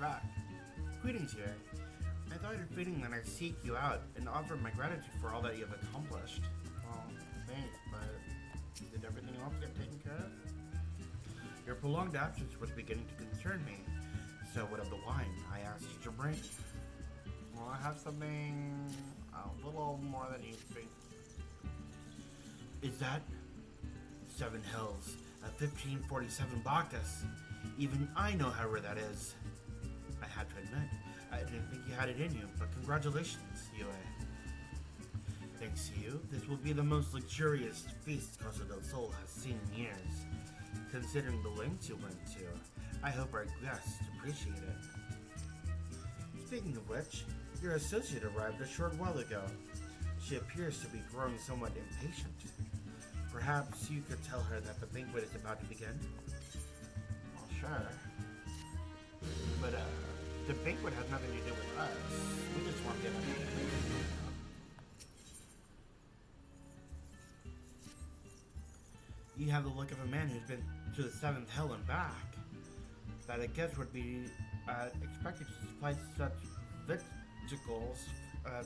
back. Greetings, Yue. I thought it fitting that I seek you out and offer my gratitude for all that you have accomplished. Well, thanks, but did everything else get taken care of? Your prolonged absence was beginning to concern me. So what of the wine I asked you to bring? Well, I have something a little more than you think. Is that? Seven Hills, a 1547 Bacchus. Even I know how rare that is. I have to admit, I didn't think you had it in you, but congratulations, Yue. Thanks to you, this will be the most luxurious feast Casa del Sol has seen in years. Considering the lengths you went to, I hope our guests appreciate it. Speaking of which, your associate arrived a short while ago. She appears to be growing somewhat impatient. Perhaps you could tell her that the banquet is about to begin? Well, sure. But, the banquet has nothing to do with us. We just want to get You have the look of a man who's been to the seventh hell and back. That a guest would be expected to supply such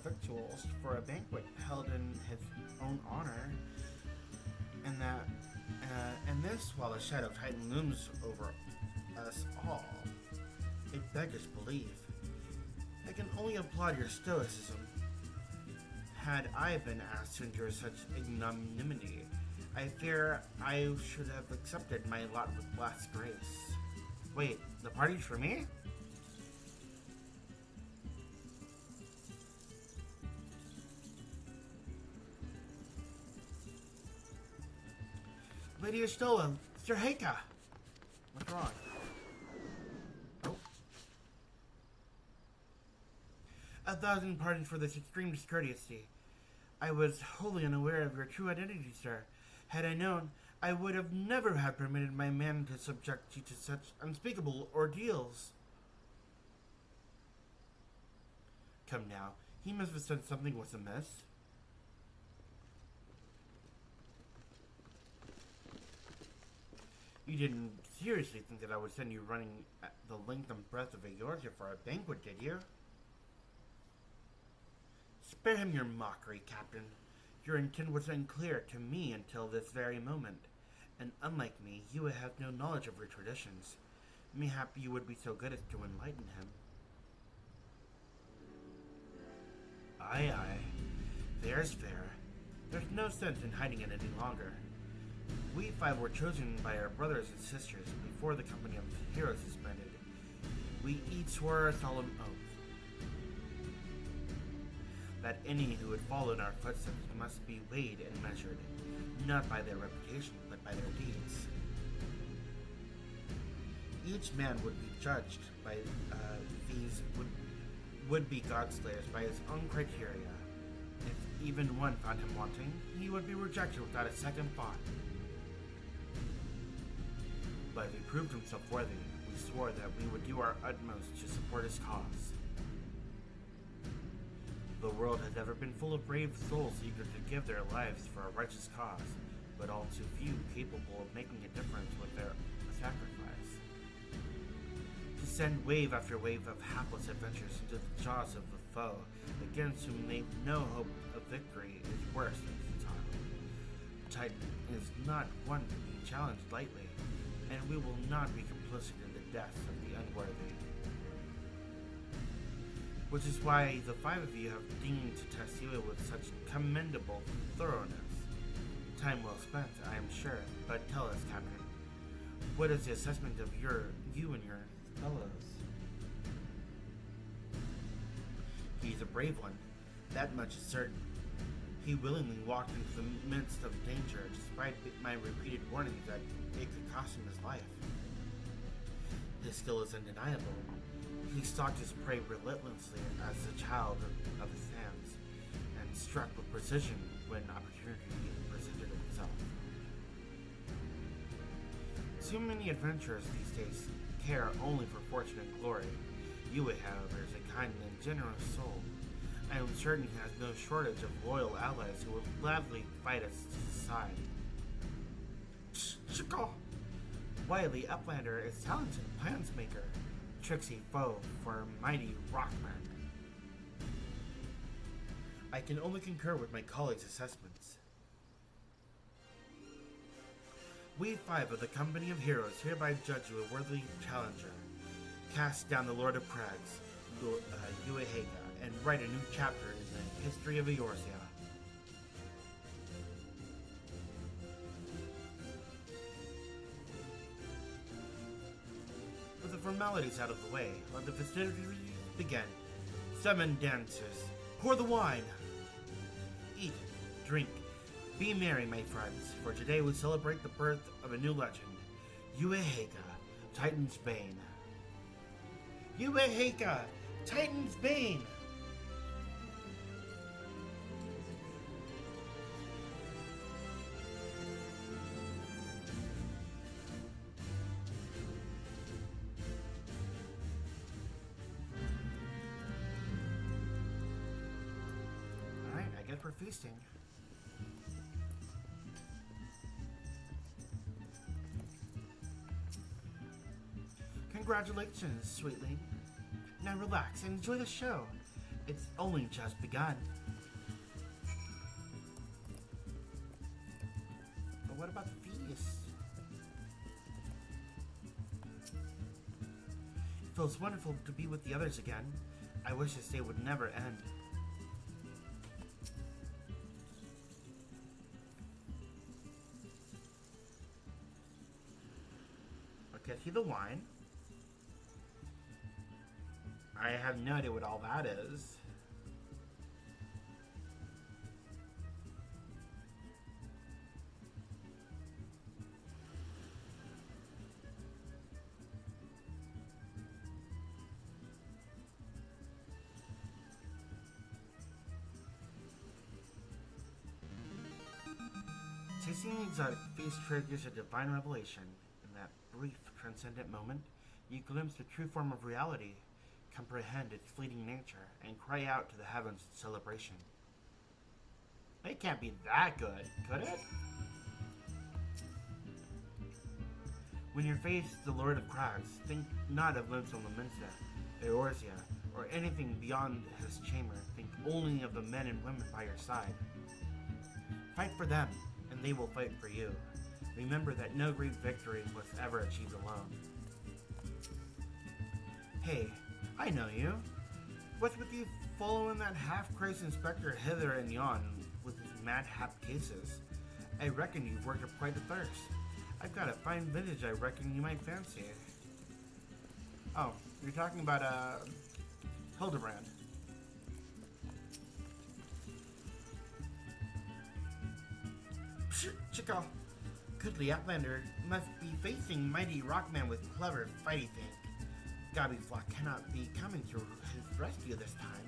victuals for a banquet held in his own honor. And this while a shadow of Titan looms over us all. It beggars belief. I can only applaud your stoicism. Had I been asked to endure such ignominy, I fear I should have accepted my lot with less grace. Wait, the party's for me? Lady Estola, Sir Heika! What's wrong? Oh. 1,000 pardons for this extreme discourtesy. I was wholly unaware of your true identity, sir. Had I known, I would have never have permitted my man to subject you to such unspeakable ordeals. Come now, he must have said something was amiss. You didn't seriously think that I would send you running the length and breadth of Eorzea for a banquet, did you? Spare him your mockery, Captain. Your intent was unclear to me until this very moment, and unlike me, you have no knowledge of your traditions. Mayhap you would be so good as to enlighten him. Aye, aye. Fair's fair. There's no sense in hiding it any longer. We five were chosen by our brothers and sisters before the company of heroes disbanded. We each swore a solemn oath that any who would follow in our footsteps must be weighed and measured, not by their reputation, but by their deeds. Each man would be judged by these would-be godslayers by his own criteria. If even one found him wanting, he would be rejected without a second thought. But if he proved himself worthy, we swore that we would do our utmost to support his cause. The world has ever been full of brave souls eager to give their lives for a righteous cause, but all too few capable of making a difference with their sacrifice. To send wave after wave of hapless adventurers into the jaws of the foe, against whom they've no hope of victory, is worse than futile. Titan is not one to be challenged lightly, and we will not be complicit in the deaths of the unworthy. Which is why the five of you have deemed to test you with such commendable thoroughness. Time well spent, I am sure, but tell us, Captain, what is the assessment of you and your fellows? He's a brave one, that much is certain. He willingly walked into the midst of danger, despite my repeated warnings that it could cost him his life. His skill is undeniable. He stalked his prey relentlessly as a child of his hands, and struck with precision when opportunity presented itself. Too many adventurers these days care only for fortune and glory. Yue, however, is a kind and generous soul. I am certain he has no shortage of loyal allies who will gladly fight us to his side. Wily Uplander is talented plansmaker, tricksy foe for mighty Rockman. I can only concur with my colleagues' assessments. We 5 of the Company of Heroes hereby judge you a worthy challenger. Cast down the Lord of Crags, Wheiskaet, and write a new chapter in the history of Eorzea. With the formalities out of the way, let the festivities begin. Summon dancers. Pour the wine. Eat, drink, be merry, my friends, for today we celebrate the birth of a new legend, Wheiskaet, Titan's Bane. Wheiskaet, Titan's Bane! Alright, I guess we're feasting. Congratulations, sweetling. Now relax and enjoy the show. It's only just begun. But what about the feast? It feels wonderful to be with the others again. I wish this day would never end. Okay, see the wine. I have no idea what all that is. Tasting the exotic feast triggers a divine revelation. In that brief, transcendent moment, you glimpse the true form of reality, comprehend its fleeting nature, and cry out to the heavens in celebration. It can't be that good, could it? When you face the Lord of Crags, think not of Limsa Lominsta, Eorzea, or anything beyond his chamber. Think only of the men and women by your side. Fight for them, and they will fight for you. Remember that no great victory was ever achieved alone. Hey, I know you. What's with you following that half-crazed inspector hither and yon with his madhap cases? I reckon you've worked up quite a thirst. I've got a fine vintage I reckon you might fancy. Oh, you're talking about, Hildebrand. Psh, Chico. Goodly Outlander must be facing mighty Rockman with clever fighty think. Gobbyflock cannot be coming to his rescue this time.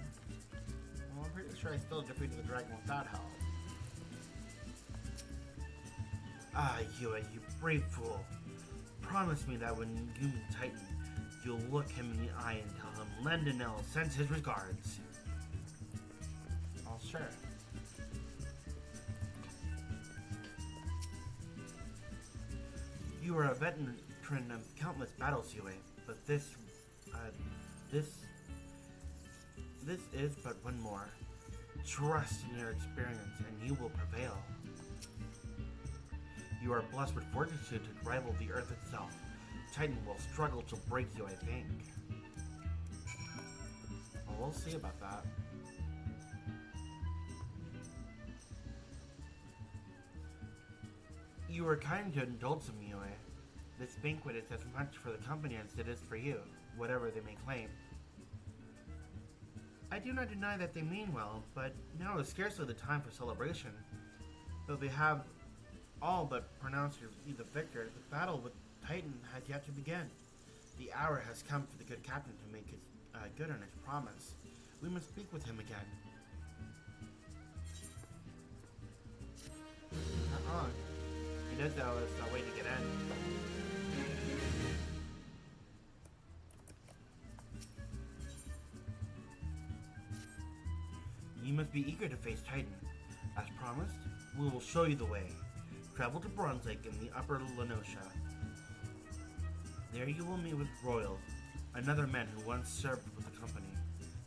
Well, I'm pretty sure I still defeated the dragon without help. Ah, you brave fool. Promise me that when you meet Titan, you'll look him in the eye and tell him Lendinel sends his regards. Oh, sure. You are a veteran of countless battles, Yue, but this is but one more. Trust in your experience and you will prevail. You are blessed with fortitude to rival the earth itself. Titan will struggle to break you, I think. Well, we'll see about that. You are kind to indulge me, Yue. This banquet is as much for the company as it is for you, whatever they may claim. I do not deny that they mean well, but now is scarcely the time for celebration. Though they have all but pronounced you the victor, the battle with Titan has yet to begin. The hour has come for the good captain to make his good on his promise. We must speak with him again. He does know it's a way to get in. You must be eager to face Titan. As promised, we will show you the way. Travel to Bronze Lake in the Upper Lenosha. There you will meet with Royal, another man who once served with the company.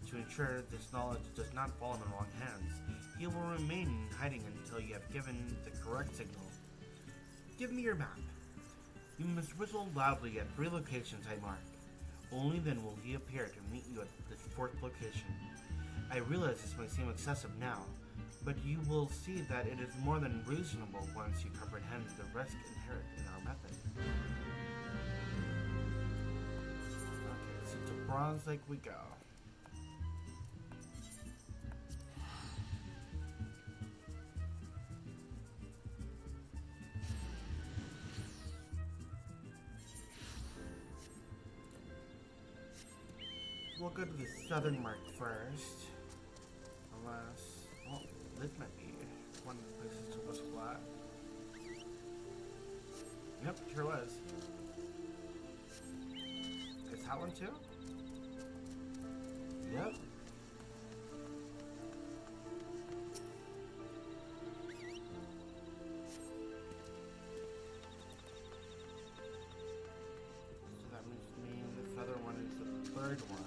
To ensure this knowledge does not fall in the wrong hands, he will remain in hiding until you have given the correct signal. Give me your map. You must whistle loudly at 3 locations I mark. Only then will he appear to meet you at this 4th location. I realize this may seem excessive now, but you will see that it is more than reasonable once you comprehend the risk inherent in our method. Okay, so to Bronze Lake we go. We'll go to the southern mark first. Unless, well, this might be one of the places that was flat. Yep, sure was. Is that one too? Yep. So that means this other one is the 3rd one.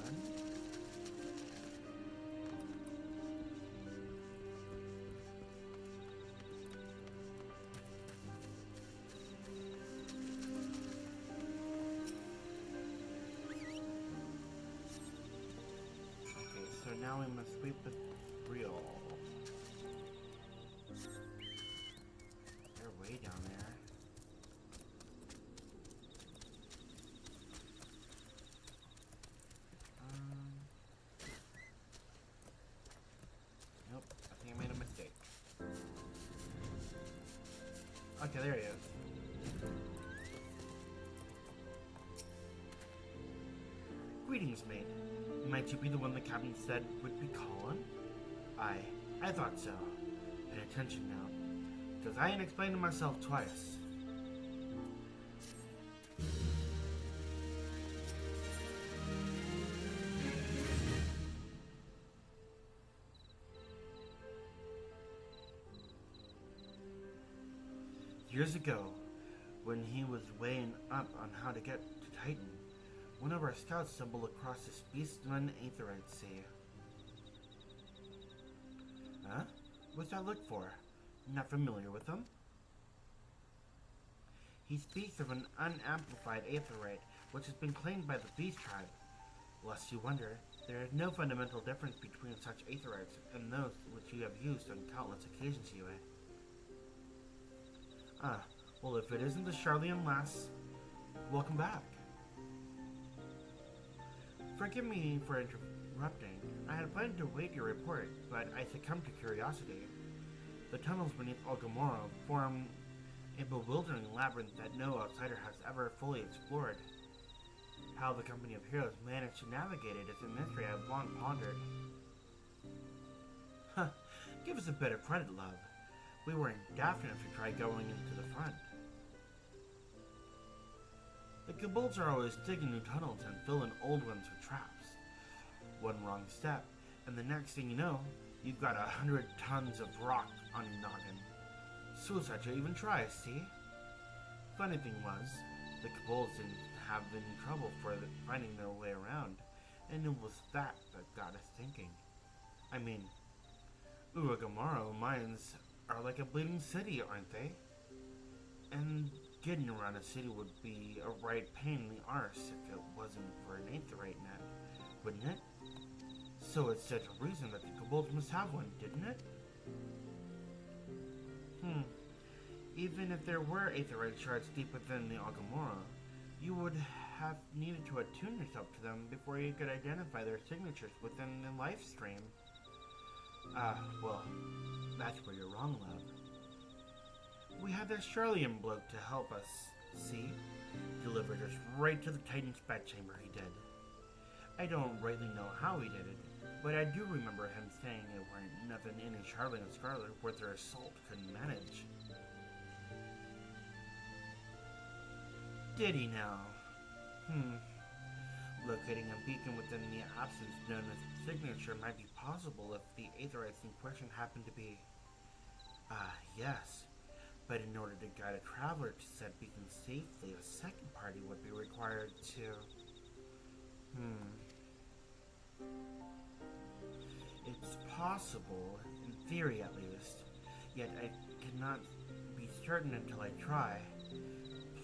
So now we must sweep the reel. They're way down there. Nope, I think I made a mistake. Okay, there he is. Greetings, mate. Might you be the one the captain said would be calling? I thought so. And attention now, because I ain't explaining myself twice. Years ago, when he was weighing up on how to get to Titan, one of our scouts stumbled across this beastman aetherite sea. Huh? What's that look for? Not familiar with them? He speaks of an unamplified aetherite, which has been claimed by the beast tribe. Lest you wonder, there is no fundamental difference between such aetherites and those which you have used on countless occasions, Yue. Well, if it isn't the Charlian lass, welcome back. Forgive me for interrupting. I had planned to wait your report, but I succumbed to curiosity. The tunnels beneath Algamora form a bewildering labyrinth that no outsider has ever fully explored. How the company of heroes managed to navigate it is a mystery I've long pondered. Huh, give us a bit of credit, love. We weren't daft enough to try going into the front. The kobolds are always digging new tunnels and filling old ones with traps. One wrong step, and the next thing you know, you've got 100 tons of rock on your noggin. Suicide to even try, see? Funny thing was, the kobolds didn't have any trouble finding their way around, and it was that got us thinking. I mean, Urugamaro mines are like a bleeding city, aren't they? And getting around a city would be a right pain in the arse if it wasn't for an aetherite net, wouldn't it? So it stood to reason that the kobolds must have one, didn't it? Even if there were aetherite shards deep within the Algamora, you would have needed to attune yourself to them before you could identify their signatures within the life stream. Well, that's where you're wrong, love. We had this Charlian bloke to help us, see? Delivered us right to the Titan's bedchamber, he did. I don't rightly know how he did it, but I do remember him saying it weren't nothing any Charlian Scarlet worth their salt couldn't manage. Did he now? Locating a beacon within the absence known as signature might be possible if the aetherites in question happened to be... yes. But in order to guide a traveler to said beacon safely, a second party would be required to... Hmm. It's possible, in theory at least, yet I cannot be certain until I try.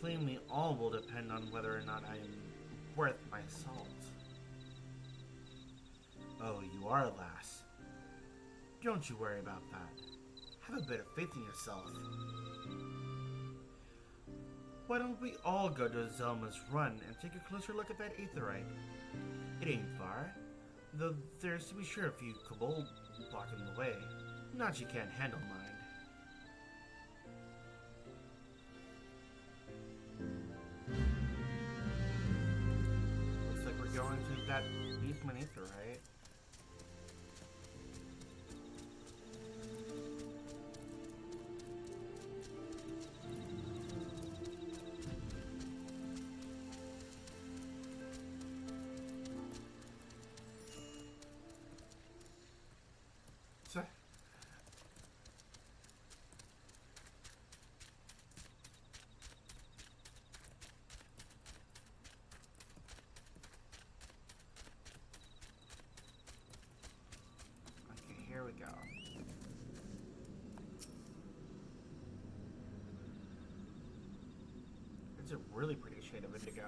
Plainly, all will depend on whether or not I am worth my salt. Oh, you are, lass. Don't you worry about that. Have a bit of faith in yourself. Why don't we all go to Zelma's Run and take a closer look at that aetherite? It ain't far, though there's to be sure a few kobold blocking the way. Not you can't handle, mind. Looks like we're going to that Beastman aetherite. Okay, here we go. It's a really pretty shade of indigo.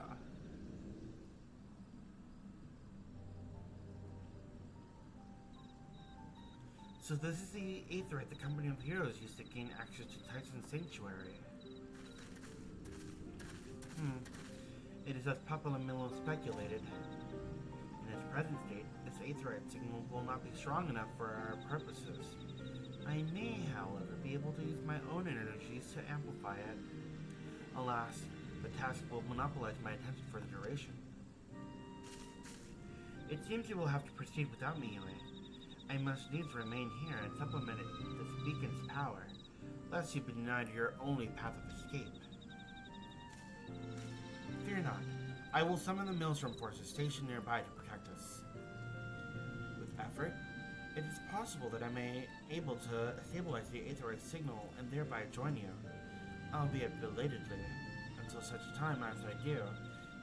So this is the aetherite the Company of Heroes used to gain access to Titan's Sanctuary. It is as Papa Lamillo speculated. In its present state, this aetherite signal will not be strong enough for our purposes. I may, however, be able to use my own energies to amplify it. Alas, the task will monopolize my attention for the duration. It seems you will have to proceed without me, Yue. I must needs remain here and supplement this beacon's power, lest you be denied your only path of escape. Fear not. I will summon the Maelstrom forces stationed nearby to protect us. With effort, it is possible that I may able to stabilize the aetherite signal and thereby join you, albeit belatedly. Until such time as I do,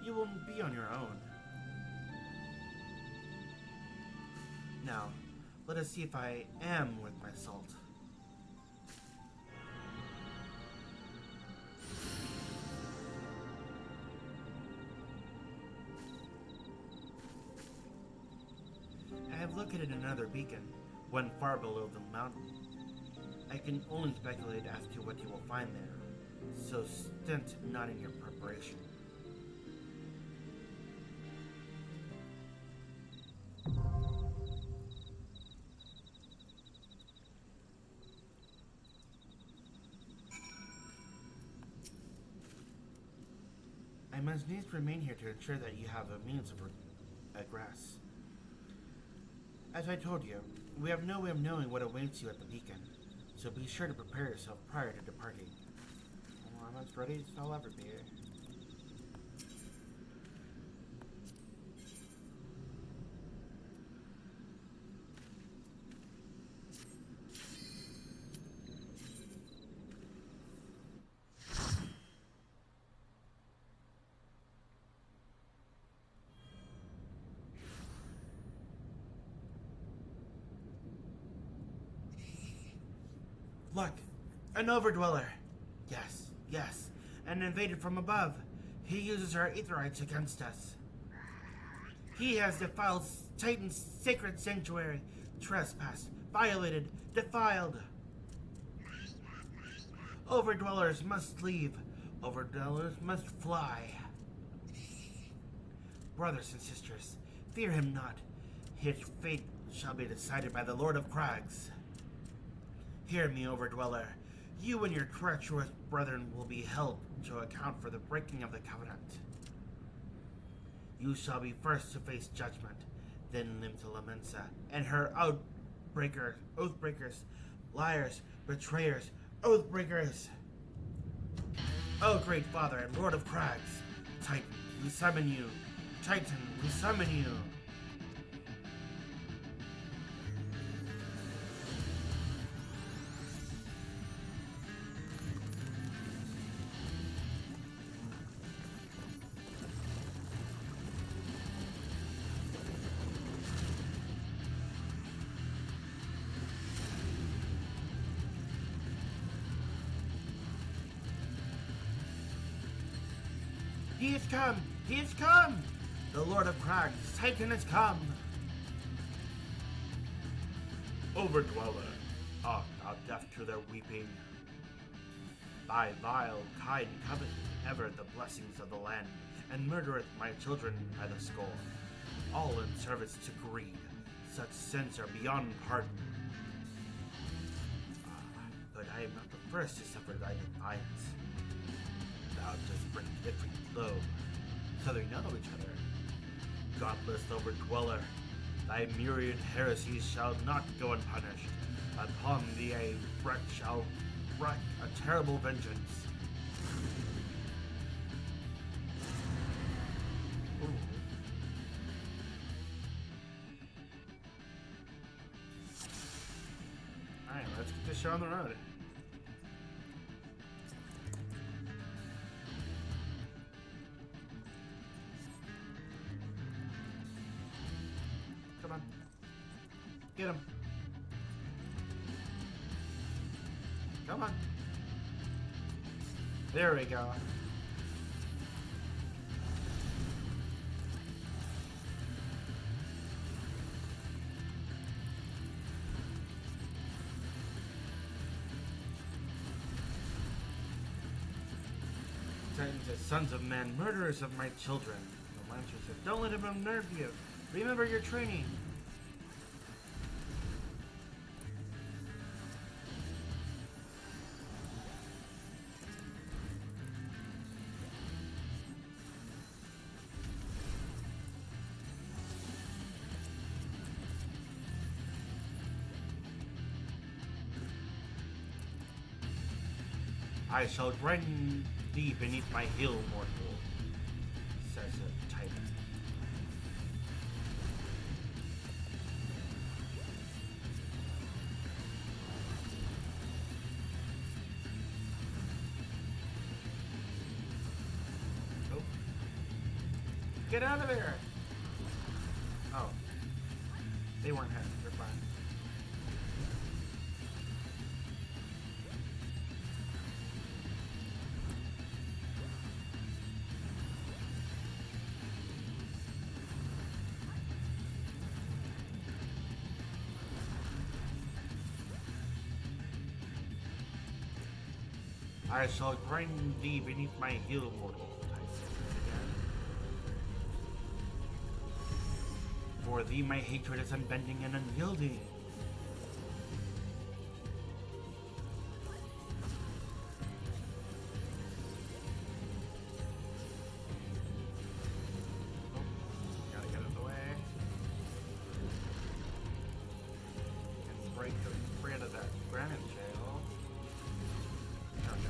you will be on your own. Now, let us see if I am with my salt. I have located another beacon, one far below the mountain. I can only speculate as to what you will find there, so stint not in your preparation. I must needs remain here to ensure that you have a means of egress. As I told you, we have no way of knowing what awaits you at the beacon, so be sure to prepare yourself prior to departing. Well, I'm as ready as I'll ever be. Look, an overdweller. Yes, yes, an invader from above. He uses our aetherites against us. He has defiled Titan's sacred sanctuary, trespassed, violated, defiled. Overdwellers must leave. Overdwellers must fly. Brothers and sisters, fear him not. His fate shall be decided by the Lord of Crags. Hear me, Overdweller. You and your treacherous brethren will be held to account for the breaking of the covenant. You shall be first to face judgment, then Limta Lamensa and her oathbreakers, liars, betrayers, oathbreakers. Oh, great Father and Lord of Crags, Titan, we summon you. Titan, we summon you. He has come! He has come! The Lord of Crags, Titan has come! Overdweller, art thou deaf to their weeping? Thy vile kind coveteth ever the blessings of the land, and murdereth my children by the score, all in service to greed. Such sins are beyond pardon. But I am not the first to suffer thy defiance. Thou dost bring every blow, so they know each other. Godless overdweller, thy myriad heresies shall not go unpunished. Upon thee a wreck shall wreak a terrible vengeance. Ooh. Alright, let's get this show on the road. Come on. Get him. Come on. There we go. Titan says, sons of men, murderers of my children. The Lancer says, don't let him unnerve you. Remember your training. I shall grind thee beneath my heel, mortal, says a Titan. Oh. Get out of there! Oh. They weren't happy. They're fine. I shall grind thee beneath my heel, mortal, I said again. For thee my hatred is unbending and unyielding. Oh, gotta get out of the way. And break free out of that granite jail. There we go.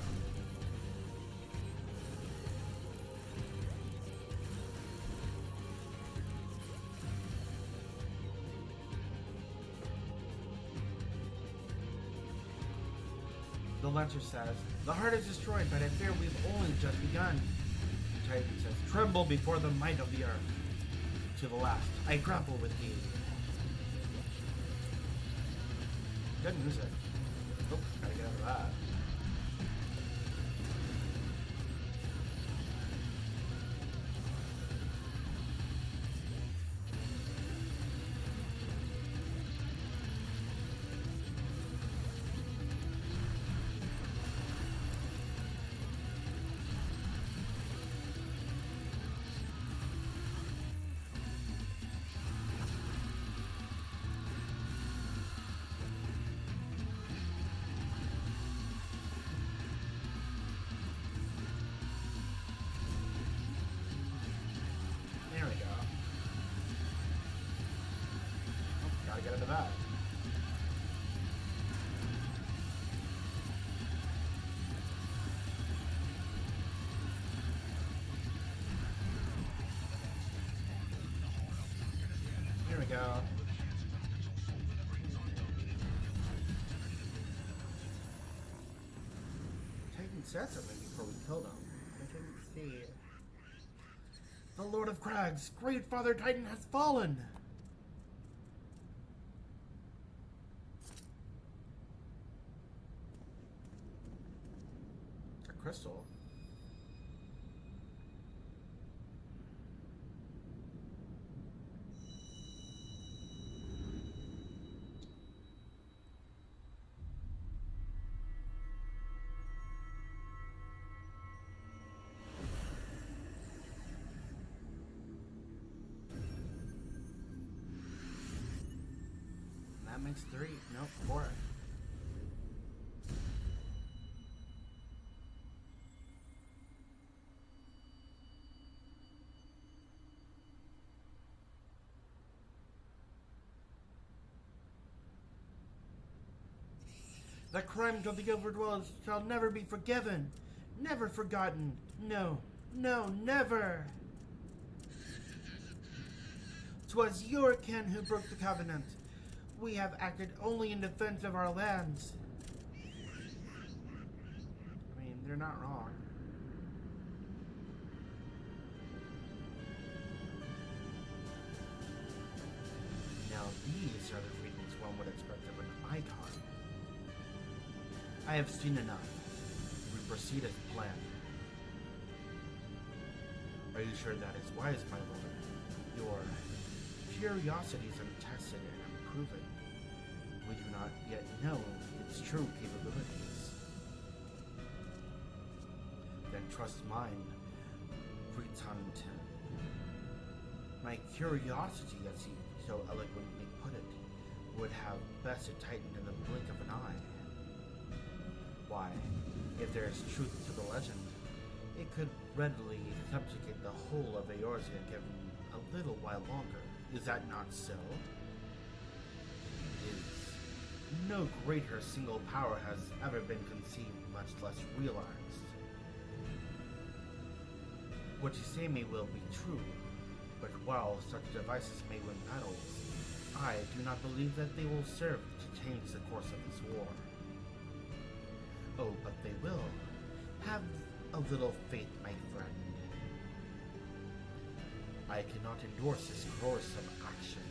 The Lancer says, the heart is destroyed, but I fear we've only just begun. Titan says, tremble before the might of the earth. To the last, I grapple with thee. Good music. Oh, gotta get out of that. There we go. Oh, gotta get into that. Here we go. Titan said something before we killed him. I didn't see. The Lord of Crags, great Father Titan has fallen! A crystal. That makes 3. Nope, 4. The crimes of the Overdwellers shall never be forgiven, never forgotten. No, no, never. 'Twas your kin who broke the covenant. We have acted only in defense of our lands. I mean, they're not wrong. Now these are the greetings one would expect of an icon. I have seen enough. We proceed as planned. Are you sure that is wise, my lord? Your curiosity is untested and unproven. We do not yet know its true capabilities. Then trust mine, Britanton. My curiosity, as he so eloquently put it, would have bested Titan in the blink of an eye. Why, if there is truth to the legend, it could readily subjugate the whole of Eorzea given a little while longer. Is that not so? It is no greater single power has ever been conceived, much less realized. What you say may well be true, but while such devices may win battles, I do not believe that they will serve to change the course of this war. Oh, but they will. Have a little faith, my friend. I cannot endorse this course of action.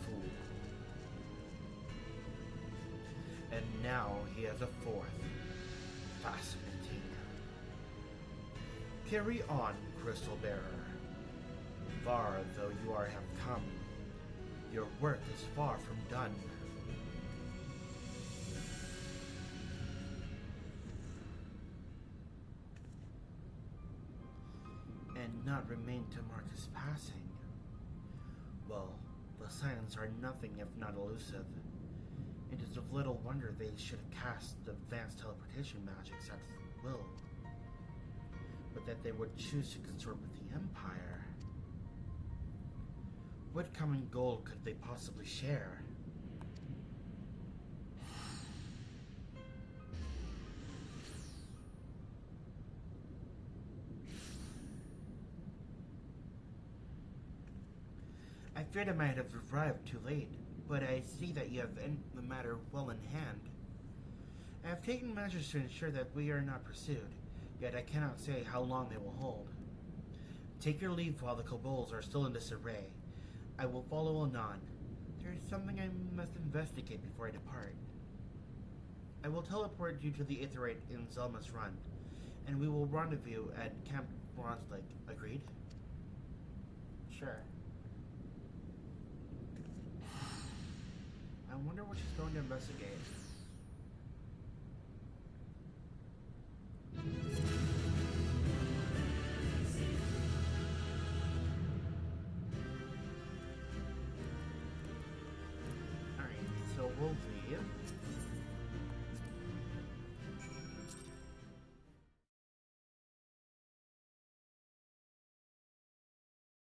Fool. And now he has a 4th. Fascinating. Carry on, Crystal Bearer. Far though you have come, your work is far from done. And not remain to mark his passing. Well, the signs are nothing if not elusive. It is of little wonder they should have cast advanced teleportation magics at will. But that they would choose to consort with the Empire. What common goal could they possibly share? I feared I might have arrived too late, but I see that you have the matter well in hand. I have taken measures to ensure that we are not pursued, yet I cannot say how long they will hold. Take your leave while the kobolds are still in disarray. I will follow anon. There is something I must investigate before I depart. I will teleport you to the Aetheryte in Zelma's Run, and we will rendezvous at Camp Bronze Lake. Agreed? Sure. I wonder what she's going to investigate. Alright, so we'll leave.